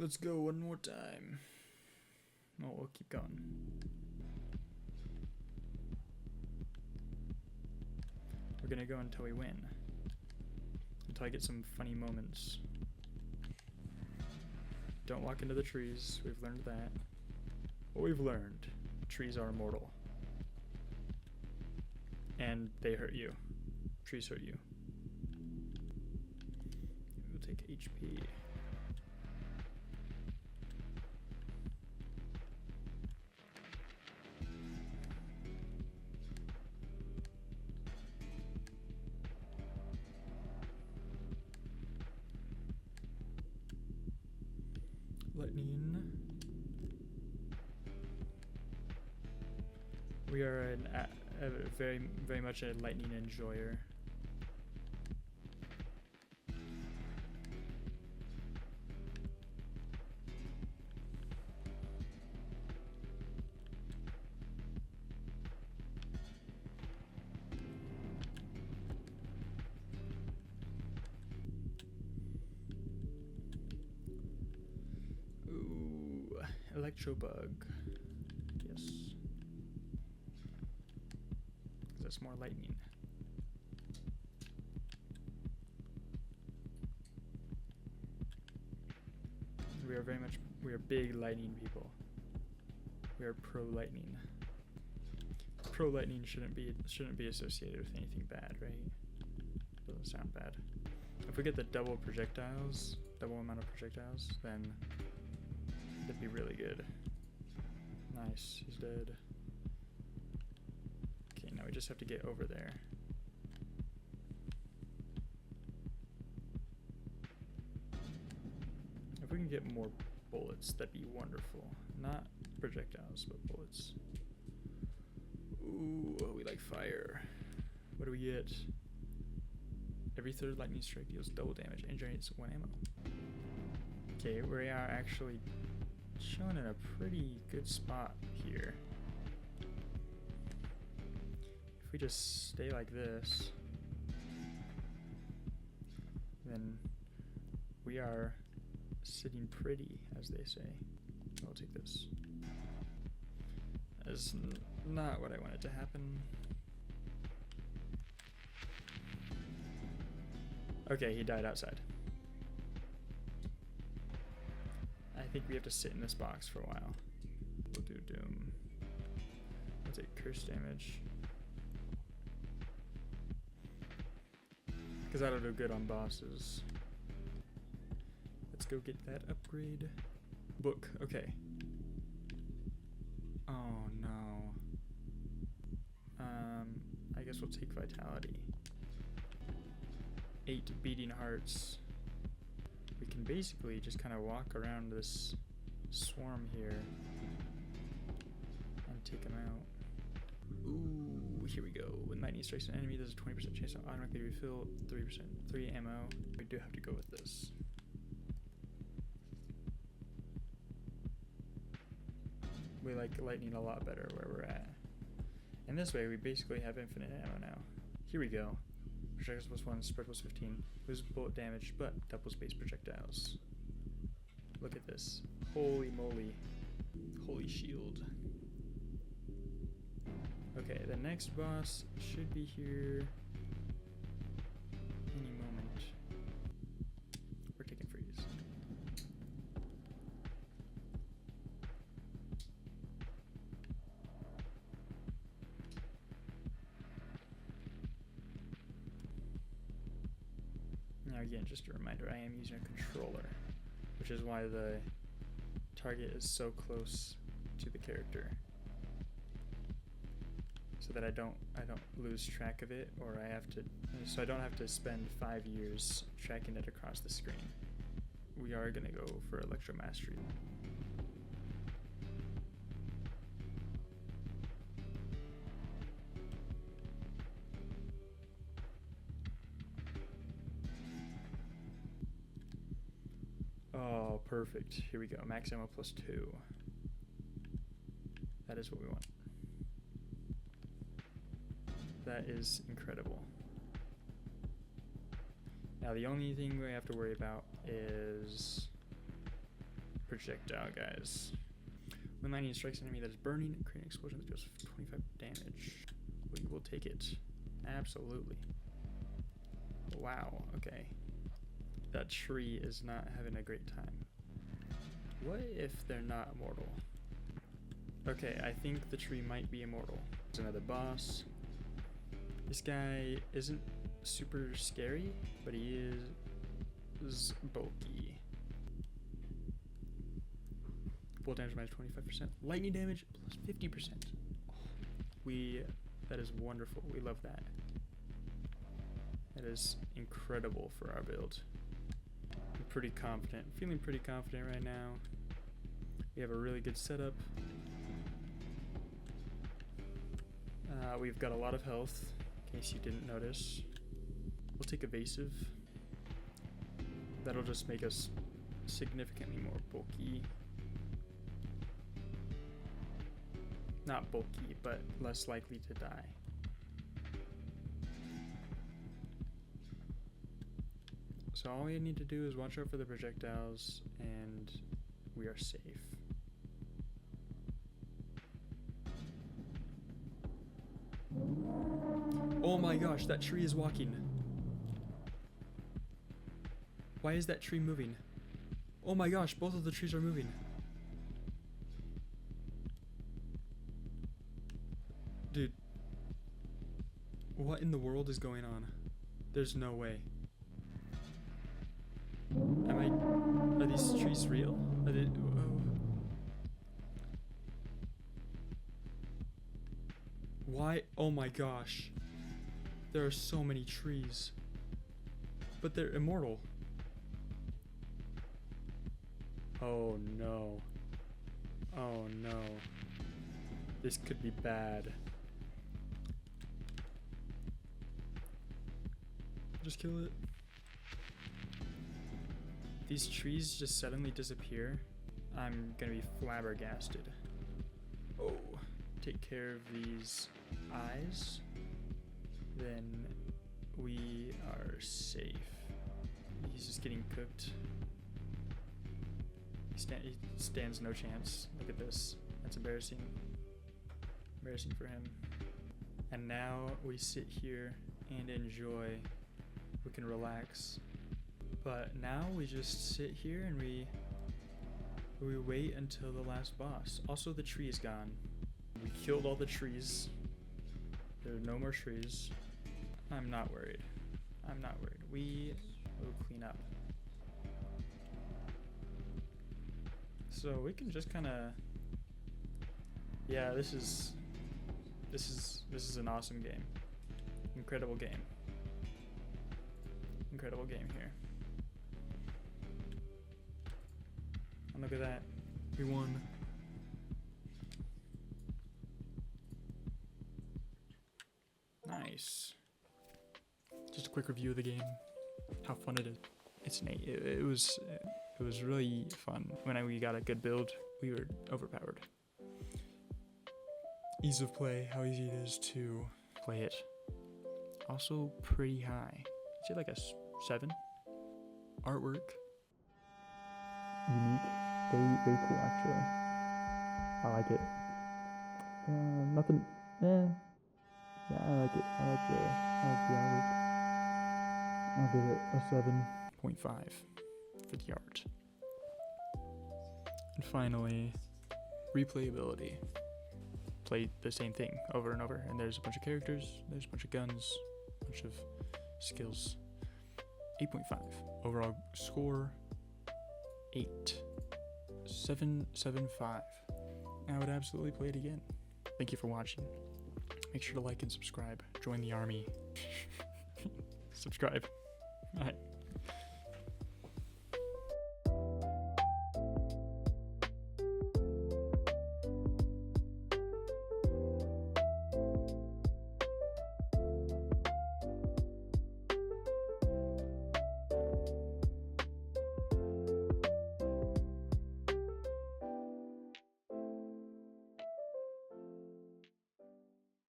Let's go one more time. Oh, we'll keep going. We're gonna go until we win. Until I get some funny moments. Don't walk into the trees. We've learned that. What we've learned, trees are immortal. And they hurt you. Trees hurt you. We'll take HP. Lightning. We are very much a lightning enjoyer. Ooh, electrobug. Yes. That's more lightning. We are big lightning people. We are pro lightning. Pro lightning shouldn't be associated with anything bad, right? Doesn't sound bad. If we get the double amount of projectiles, then that'd be really good. Nice, he's dead. Okay, now we just have to get over there. If we can get more bullets, that'd be wonderful. Not projectiles, but bullets. Ooh, we like fire. What do we get? Every third lightning strike deals double damage and generates 1 ammo. Okay, we are actually showing in a pretty good spot here. If we just stay like this, then we are sitting pretty, as they say. I'll take this. That's not what I wanted to happen. Okay, he died outside. I think we have to sit in this box for a while. We'll do Doom. We'll take curse damage. Because that'll do good on bosses. Let's go get that upgrade. Book, okay. Oh no. I guess we'll take Vitality. 8 beating hearts. We can basically just kind of walk around this swarm here and take them out. Ooh, here we go. When lightning strikes an enemy, there's a 20% chance to automatically refill 3 ammo. We do have to go with this. We like lightning a lot better where we're at. And this way, we basically have infinite ammo now. Here we go. Projectiles +1, spread +15. Lose bullet damage, but double space projectiles. Look at this. Holy moly. Holy shield. Okay, the next boss should be here any moment. We're taking freeze. Now again, just a reminder, I am using a controller, which is why the target is so close to the character, so that I don't lose track of it, or so I don't have to spend 5 years tracking it across the screen. We are gonna go for Electro Mastery. Oh, perfect. Here we go. Max ammo +2. That is what we want. That is incredible. Now the only thing we have to worry about is projectile, guys. When lightning strikes an enemy that is burning, create an explosion that deals 25 damage. We will take it. Absolutely. Wow, okay. That tree is not having a great time. What if they're not immortal? Okay, I think the tree might be immortal. There's another boss. This guy isn't super scary, but he is bulky. Full damage minus 25%. Lightning damage plus 50%. That is wonderful. We love that. That is incredible for our build. I'm pretty confident. Feeling pretty confident right now. We have a really good setup. We've got a lot of health, in case you didn't notice. We'll take evasive. That'll just make us significantly more bulky. Not bulky, but less likely to die. So all we need to do is watch out for the projectiles, and we are safe. Oh my gosh, that tree is walking. Why is that tree moving? Oh my gosh, both of the trees are moving. Dude. What in the world is going on? There's no way. Are these trees real? Are they, Why? Oh my gosh. There are so many trees. But they're immortal. Oh no. Oh no. This could be bad. Just kill it. These trees just suddenly disappear. I'm gonna be flabbergasted. Oh, take care of these eyes. Then we are safe. He's just getting cooked. He stands no chance. Look at this. That's embarrassing. Embarrassing for him. And now we sit here and enjoy. We can relax. But now we just sit here and we wait until the last boss. Also, the tree is gone. We killed all the trees. There are no more trees. I'm not worried. I'm not worried. We will clean up. So we can just kind of, yeah, this is an awesome game. Incredible game. Incredible game here. And look at that. We won. Nice. Just a quick review of the game. How fun it is. It's an 8. It was really fun. When we got a good build, we were overpowered. Ease of play, how easy it is to play it. Also pretty high. I'd say like a 7. Artwork. Unique. Very cool actually. I like it. Nothing. Yeah, I like it. I like the artwork. I'll give it a 7.5 for the art. And finally, replayability. Play the same thing over and over, and there's a bunch of characters, there's a bunch of guns, a bunch of skills. 8.5. Overall score, 8. 7.75. I would absolutely play it again. Thank you for watching. Make sure to like and subscribe. Join the army. Subscribe. All right.